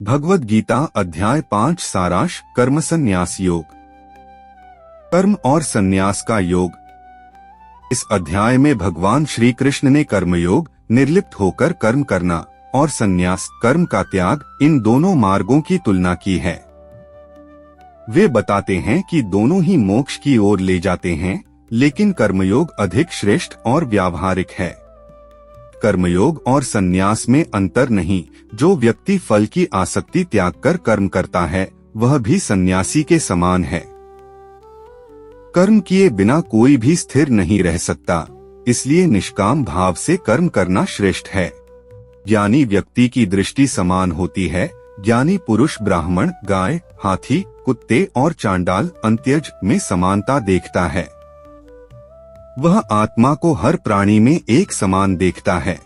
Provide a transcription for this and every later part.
भगवद गीता अध्याय 5 सारांश कर्म संन्यास योग। कर्म और संन्यास का योग। इस अध्याय में भगवान श्री कृष्ण ने कर्मयोग, निर्लिप्त होकर कर्म करना, और संन्यास, कर्म का त्याग, इन दोनों मार्गों की तुलना की है। वे बताते हैं कि दोनों ही मोक्ष की ओर ले जाते हैं, लेकिन कर्मयोग अधिक श्रेष्ठ और व्यावहारिक है। कर्मयोग और संन्यास में अंतर नहीं। जो व्यक्ति फल की आसक्ति त्याग कर कर्म करता है, वह भी सन्यासी के समान है। कर्म किए बिना कोई भी स्थिर नहीं रह सकता, इसलिए निष्काम भाव से कर्म करना श्रेष्ठ है। ज्ञानी व्यक्ति की दृष्टि समान होती है। ज्ञानी पुरुष ब्राह्मण, गाय, हाथी, कुत्ते और चांडाल, अंत्यज में समानता देखता है। वह आत्मा को हर प्राणी में एक समान देखता है।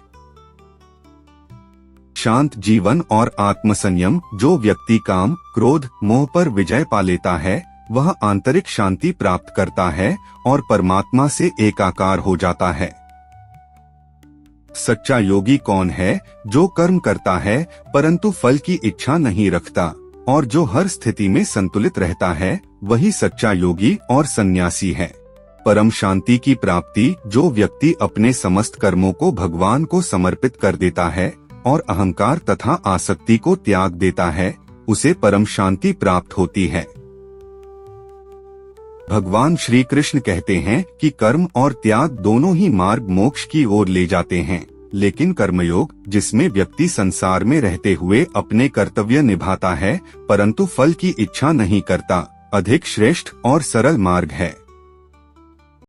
शांत जीवन और आत्मसंयम। जो व्यक्ति काम, क्रोध, मोह पर विजय पा लेता है, वह आंतरिक शांति प्राप्त करता है और परमात्मा से एकाकार हो जाता है। सच्चा योगी कौन है? जो कर्म करता है परंतु फल की इच्छा नहीं रखता, और जो हर स्थिति में संतुलित रहता है, वही सच्चा योगी और सन्यासी है। परम शांति की प्राप्ति। जो व्यक्ति अपने समस्त कर्मों को भगवान को समर्पित कर देता है और अहंकार तथा आसक्ति को त्याग देता है, उसे परम शांति प्राप्त होती है। भगवान श्री कृष्ण कहते हैं कि कर्म और त्याग दोनों ही मार्ग मोक्ष की ओर ले जाते हैं, लेकिन कर्मयोग, जिसमें व्यक्ति संसार में रहते हुए अपने कर्तव्य निभाता है परंतु फल की इच्छा नहीं करता, अधिक श्रेष्ठ और सरल मार्ग है।